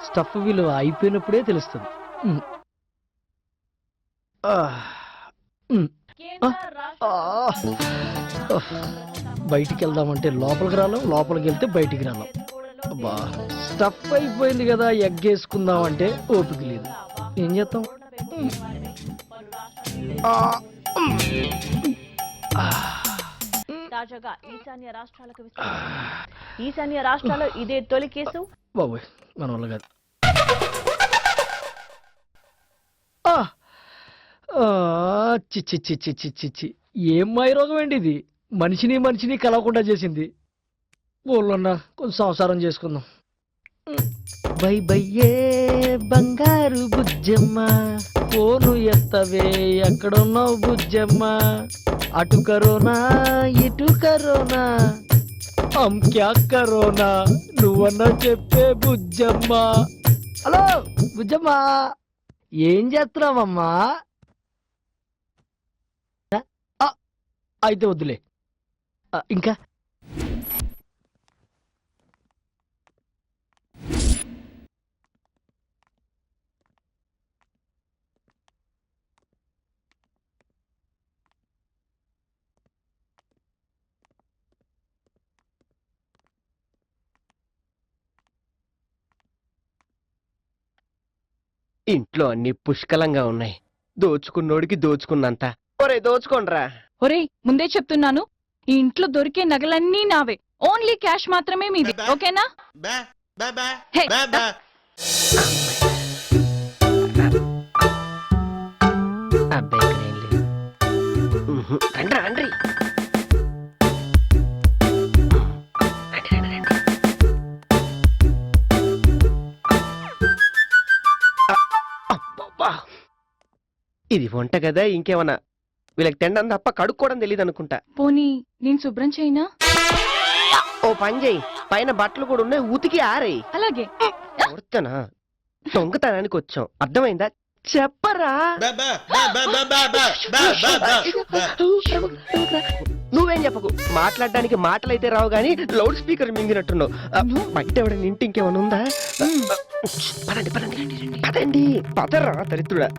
Stuff విలువ అయిపోయినప్పుడే తెలుస్తుంది. బయటికి వెళ్దామంటే లోపలికి రాలేం, లోపలికి వెళ్తే బయటికి రాలేం. అబ్బా, స్టఫ్ అయిపోయింది కదా, ఎగ్ వేసుకుందామంటే ఓపిక లేదు. ఏం చేద్దాం? తాజాగా ఈశాన్య రాష్ట్రాల్లో ఇదే తొలి కేసు. బాబోయ్, మన వల్ల కాదు. చిచ్చి చిచ్చి చిచ్చి చి, ఏం మాయరోగం ఏంటి ఇది? మనిషిని కలవకుండా చేసింది. ఊళ్ళోన్నా కొంచెం సంసారం చేసుకుందాం. బై బయ్యే బంగారు బుజ్జమ్మ, ఫోను ఎత్తవే ఎక్కడున్నావు బుజ్జమ్మ, అటు కరోనా ఇటు కరోనా, క్యా కరోనా, నువ్వన్నా చెప్పే బుజ్జమ్మ. హలో బుజ్జమ్మ, ఏం చేస్తున్నావమ్మా? అయితే వద్దులే. ఇంకా ఇంట్లో అన్ని పుష్కలంగా ఉన్నాయి. దోచుకున్నోడికి దోచుకున్నంత. ఒరే దోచుకోండ్రా. ఒరేయ్, ముందే చెప్తున్నాను, ఈ ఇంట్లో దొరికే నగలన్నీ నావే, ఓన్లీ క్యాష్ మాత్రమే మీది, ఓకేనా? హే, రండి. ఇది వంట కదా, ఇంకేమన్నా వీళ్ళకి తినడం తప్ప కడుక్కోవడం తెలియదు అనుకుంటా. పోనీ నేను శుభ్రం చేయనా? ఓ పని చేయి, పైన బట్టలు కూడా ఉన్నాయి, ఉతికి ఆరేయి. అలాగే. కొడతానా? దొంగతనానికి వచ్చాం, అర్థమైందా? చెప్పరా. నువ్వేం చెప్పకు, మాట్లాడడానికి మాటలైతే రావు గానీ లౌడ్ స్పీకర్ మింగినట్టున్నావు. బయట ఎవడని ఇంటి ఇంకేమన్నా ఉందా? పదండి పదండి పదండి, పదరా దరిద్రుడా.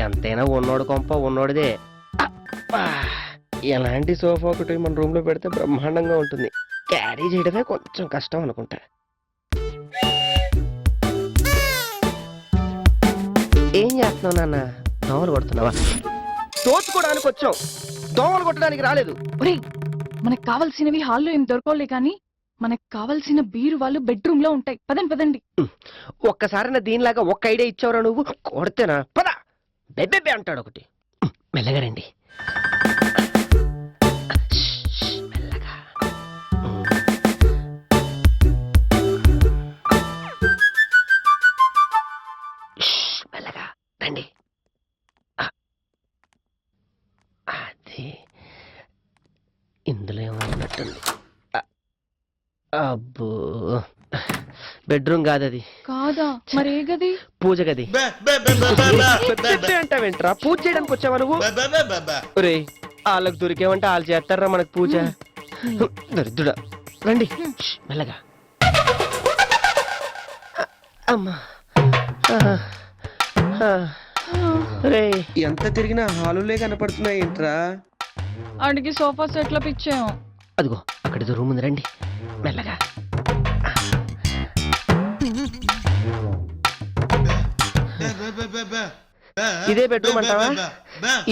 ఎంతైనా ఉన్నోడు కొంప ఉన్నోడిదే. ఎలాంటి సోఫా ఒకటి మన రూమ్ లో పెడితే బ్రహ్మాండంగా ఉంటుంది. క్యారీ చేయడమే కొంచెం కష్టం అనుకుంటా. ఏం చేస్తున్నావు నాన్న? దోమలు కొడుతున్నావా? దోచుకోవడానికి వచ్చాం, దోమలు కొట్టడానికి రాలేదు. ఒరేయ్, మనకు కావాల్సినవి హాల్లో ఏం దొరకలే కానీ మనకు కావాల్సిన బీరు వాళ్ళు బెడ్రూమ్ లో ఉంటాయి. పదండి పదండి. ఒక్కసారి నా దీనిలాగా ఒక్క ఐడియా ఇచ్చావురా నువ్వు. కొడితేనా? పద. బెబ్బెబ్బే అంటాడు ఒకటి. మెల్లగా రండి. మెల్లగా. మెల్లగా రండి. అది ఇందులో ఏమన్నట్టుంది. అబ్బో, బెడ్రూమ్ కాదది. కాదా? మరి ఏ గది? పూజ గది. అంటావేంట్రా? పూజ చేయడానికి వచ్చావా నువ్వు? ఒరే, వాళ్ళకి దొరికేవంటే వాళ్ళు చేస్తారా మనకు పూజ? దరిద్రుడా, రండి మెల్లగా. అమ్మా, ఎంత తిరిగినా హాలులే కనపడుతున్నాయి ఏంట్రా? అడిగి సోఫా సెట్ల పిచ్చాము. అదిగో అక్కడితో రూమ్ ఉంది, రండి మెల్లగా. ఇదే బెడ్రూమ్ అంటావా?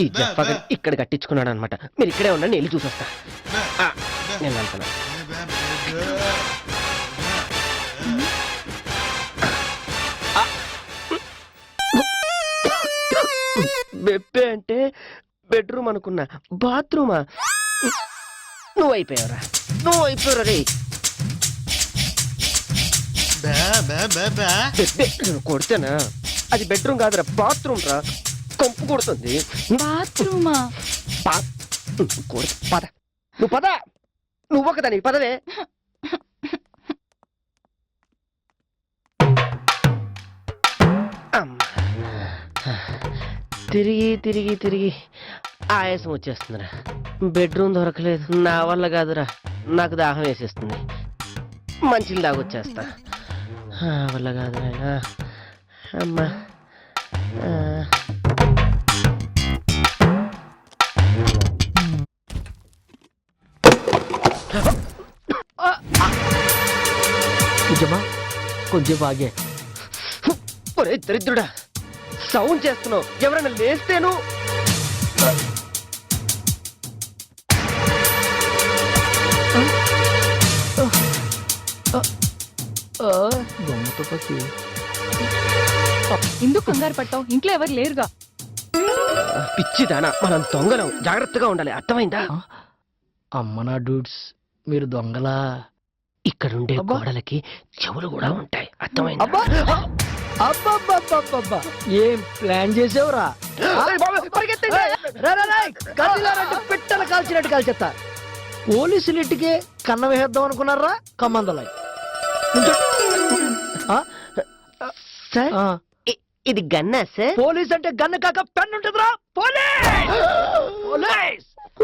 ఈ జఫ్ఫా ఇక్కడ కట్టించుకున్నాడు అనమాట. మీరు ఇక్కడే ఉండండి, వెళ్ళి చూసొస్తా. నేను వెళ్తున్నా. బెబ్బే అంటే బెడ్రూమ్ అనుకున్నా, బాత్రూమా? నువ్వు అయిపోయావురా, నువ్వు అయిపోయావు రే. కొడితేనా? అది బెడ్రూమ్ కాదురా, బాత్రూమ్ రా. కంపు కొడుతుంది. బాత్రూమా? పద, నువ్వు పద. నువ్వు ఒకదాని పదవే. అమ్మా, తిరిగి తిరిగి తిరిగి ఆయాసం వచ్చేస్తుందిరా. బెడ్రూమ్ దొరకలేదు. నా వల్ల కాదురా, నాకు దాహం వేసేస్తుంది. మంచిలు తాగొచ్చేస్తా. వల్ల కాదురా. అమ్మా నిజమా? కొంచెం బాగే. ఒరే దరిద్రుడా, సౌండ్ చేస్తున్నావు. ఎవరైనా లేస్తేను. దొంగతో పచ్చి ఎందుకు కంగారు పట్టావు? ఇంట్లో ఎవరు లేరుగా. పిచ్చిదానా, మనం దొంగలం, జాగ్రత్తగా ఉండాలి, అర్థమైందా? అమ్మ నా డూడ్స్, మీరు దొంగలా? ఇక్కడుండే అబ్బా. గోడలకి చెవులు కూడా ఉంటాయి, అర్థమైందా? అబ్బా అబ్బబ్బబ్బబ్బబ్బా, ఏం ప్లాన్ చేసావురా? ఏయ్ బాబు, పరిగెత్తండి. పిట్టలు కాల్చినట్టు కాల్చేస్తా. పోలీసులు ఇంటికి కన్న వేద్దాం అనుకున్నారా? కమ్మందలాయ్. సార్, ఇది గన్నా సార్? పోలీస్ అంటే గన్ను కాక పెన్ను ఉంటుందిరా. పోలీస్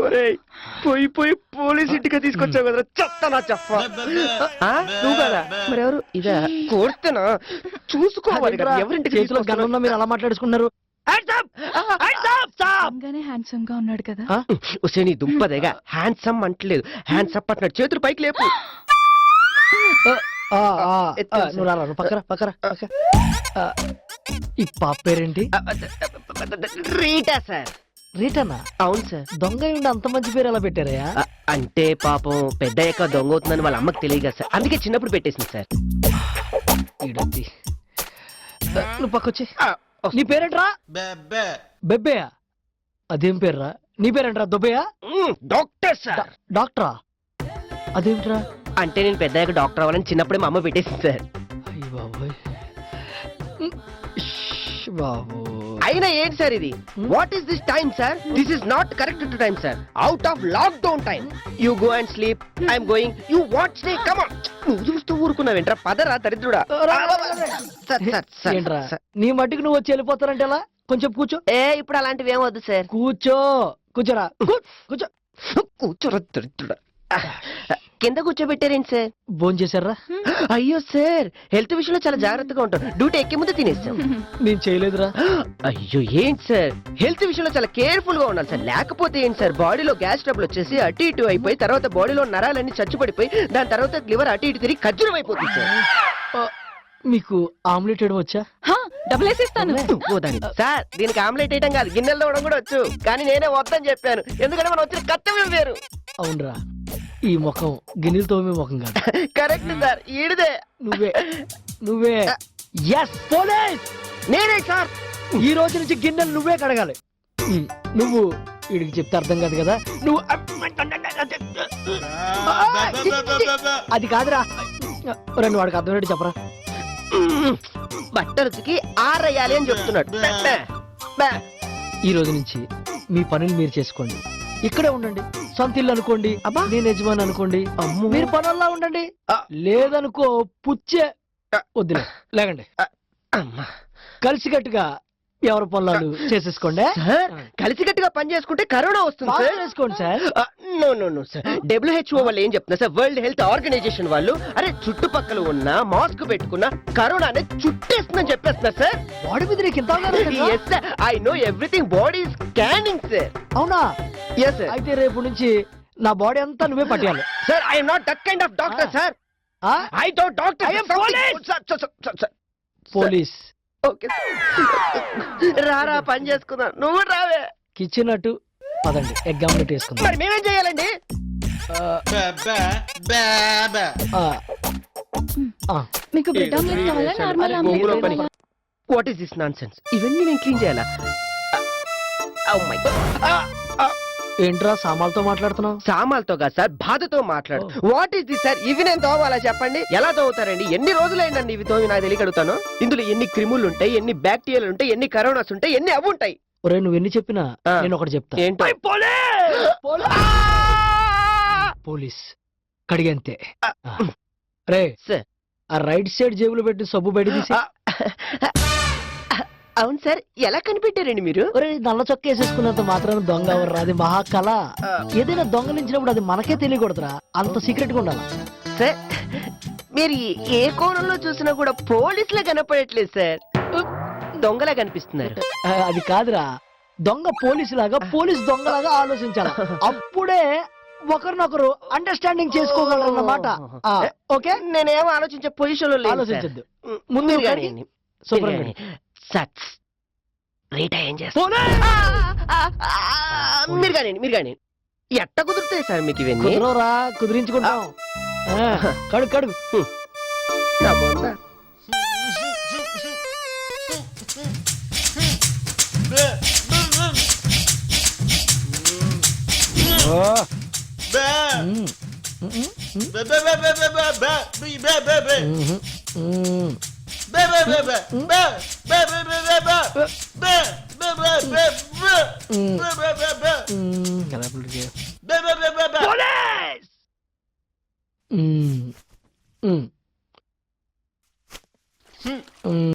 ఒరేయ్, పోయి పోయి పోలీస్ ఇంటికి తీసుకొచ్చావు కదరా, చెత్త నా చెప్ప. నువ్వు కదా మరెవరు? ఇదా కోర్తేనా? చూసుకోవాలి కదా, ఎవరింటికి చేతిలో గన్ ఉన్నా మీరు అలా మాట్లాడుకున్నారు. హ్యాండ్సమ్ గా ఉన్నాడు కదా. నీ దుంపదేగా హ్యాండ్సమ్ అంటలేదు, హ్యాండ్స్ అప్ అంటున్నాడు. చేతులు పైకి లేపు. నువ్వు రారా, నువ్వు పక్కరా పక్కరా పక్క. ఈ పాప పేరేంటి? రీటా సార్. రీటనా? అవును సార్. దొంగ ఉండి అంత మంచి పేరు ఎలా పెట్టారయ్యా? అంటే పాపం పెద్దయ్యాక దొంగ అవుతుందని వాళ్ళ అమ్మకి తెలియదు కదా సార్, అందుకే చిన్నప్పుడు పెట్టేసింది సార్. ఈడొచ్చి నువ్వు పక్కొచ్చి. నీ పేరేంట్రా? బెబ్బేయా? అదేం పేర్రా? నీ పేరేంట్రా? దొబ్బేయా? Doctor sir. డాక్టరా? అదేంట్రా? అంటే నేను పెద్దయ్యాక డాక్టర్ అవ్వాలని చిన్నప్పుడే మా అమ్మ పెట్టేసింది సార్. అయ్య బాబోయ్. బాబు అయినా ఏంటి సార్ ఇది? What is this time sir? This is not correct to time sir. Out of lockdown time. You go and sleep, I'm going, you what stay. Come on. నువ్వు చూస్తూ ఊరుకున్నావేంట్రా? పదరా దరిద్రుడా. ఏంట్రా నీ మట్టికి నువ్వు వచ్చి వెళ్ళిపోతానంటే ఎలా? కొంచెం కూర్చో. ఇప్పుడు అలాంటివి ఏమొద్దు సార్. కూర్చో. కూర్చోరా. కూర్చో. కూర్చోరా దరిద్రుడా. కింద కూర్చోబెట్టారేంటి సార్? భోజనం చేశారా? అయ్యో సార్, హెల్త్ విషయంలో చాలా జాగ్రత్తగా ఉంటాం. డ్యూటీ ఎక్కే ముందు తినేస్తాం. నేను చేయలేదురా. అయ్యో ఏంటి సార్, హెల్త్ విషయంలో చాలా కేర్ఫుల్ గా ఉండాలి సార్. లేకపోతే ఏంటి సార్, బాడీలో గ్యాస్ ట్రబుల్ వచ్చేసి అటు ఇటు అయిపోయి తర్వాత బాడీలో నరాలన్నీ చచ్చుపడిపోయి దాని తర్వాత లివర్ అటు ఇటు తిరిగి ఖర్జూరం అయిపోతుంది సార్. మీకు ఆమ్లెట్ వేయడం వచ్చా? డబ్బులు వేసిస్తాను. సార్ దీనికి ఆమ్లెట్ వేయడం కాదు, గిన్నెలు తోవడం కూడా వచ్చు. కానీ నేనే వద్దని చెప్పాను, ఎందుకంటే మనం వచ్చిన కర్తవ్యం వేరు. అవునరా, ఈ ముఖం గిన్నెలు తోమే ముఖం కాదు. కరెక్ట్ సార్, ఈడిదే. నువ్వే ఎస్ పోలీస్. నేనే సార్. ఈ రోజు నుంచి గిన్నెలు నువ్వే కడగాలి. నువ్వు వీడికి చెప్తే అర్థం కాదు కదా. నువ్వు అది కాదురా. రెండు వాడికి అర్థమయ్యేట్టు చెప్పరా. బట్టలుకి ఆరేయాలి అని చెప్తున్నాడు. ఈ రోజు నుంచి మీ పనులు మీరు చేసుకోండి. ఇక్కడే ఉండండి. సొంత ఇల్లు అనుకోండి. అబ్బా నేను యజమాని అనుకోండి. మీరు పనుల్లో ఉండండి. లేదనుకో పుచ్చే. వద్దులే, లేకండి. కలిసికట్టుగా ఎవరి పనులు చేసేసుకోండి. కలిసికట్టుగా పని చేసుకుంటే కరోనా వస్తుంది సార్. చేసుకోండి sir. No no no sir, WHO వాళ్ళు ఏం చెప్తున్నారు సార్, వరల్డ్ హెల్త్ ఆర్గనైజేషన్ వాళ్ళు, అరే చుట్టుపక్కల ఉన్న మాస్క్ పెట్టుకున్న కరోనా అనేది చుట్టేస్తుందని చెప్పేస్తున్నారు సార్. బాడీ మీద నీకు ఇంత yes sir, I know everything. Body scanning sir. అవునా? Yes sir. అయితే రేపు నుంచి నా బాడీ అంతా నువ్వే పట్టేయాలి sir. I not that kind of doctor sir. I don't doctor. I am police. Police. Okay రారా, పని చేసుకుందాం. నువ్వు రావే. కిచెన్ అటు పదండి, ఎగ్ ఆమ్లెట్ వేసుకుందాం. మరి మేమేం చేయాలండి? మీకు బ్రెడ్ ఆమ్లెట్ కావాలా, నార్మల్ ఆమ్లెట్ కావాలా? What is this non sense? ఇవన్నీ నేను క్లీన్ చేయాలా? Oh my God. ఏంట్రా సామాన్లతో మాట్లాడుతున్నావు? సామాన్లతో కాదు సార్, బాధతో మాట్లాడు. What is this sir? ఇవి నేను తోవాలా చెప్పండి? ఎలా తోవుతారండి? ఎన్ని రోజులైందండి ఇవి తోవి? నాకు తెలియక అడుగుతాను. ఇందులో ఎన్ని క్రిములు ఉంటాయి, ఎన్ని బ్యాక్టీరియాలు ఉంటాయి, ఎన్ని కరోనాస్ ఉంటాయి, ఎన్ని అవి ఉంటాయి. ఒరే నువ్వు ఎన్ని చెప్పినా నేను ఒకటి చెప్తా. ఏంటో? పోలీస్ కడిగంతే. రే సార్, ఆ రైట్ సైడ్ జేబులో పెట్టి సబ్బు బయట తీసి. అవును సార్, ఎలా కనిపెట్టారండి మీరు? ఒరే నల్ల చొక్క వేసేసుకున్నంత మాత్రాన దొంగ ఎవర్రా, అది మహాకళ. ఏదైనా దొంగలించినప్పుడు అది మనకే తెలియకూడదురా, అంత సీక్రెట్ గా ఉండాలి. సార్ మీరు ఏ కోణంలో చూసినా కూడా పోలీసులా కనపడట్లేదు సార్, దొంగలా కనిపిస్తున్నారు. అది కాదురా, దొంగ పోలీసు లాగా, పోలీసు దొంగలాగా ఆలోచించాలి. అప్పుడే ఒకరినొకరు అండర్స్టాండింగ్ చేసుకోగలరన్నమాట. ఓకే, నేనేమో ఆలోచించే పొజిషన్ లో ఆలోచించద్దు. ముందు సూపర్ సచ్ రీటా ఏం చేస్తా మీరు కానీ ఎట్ట కుదురుతాయి సార్ మీకు ఇవన్నీ? కుదరరా, కుదిరించుకుంటాం. కడుగు కడుగు. నా బొంద. పోలీస్!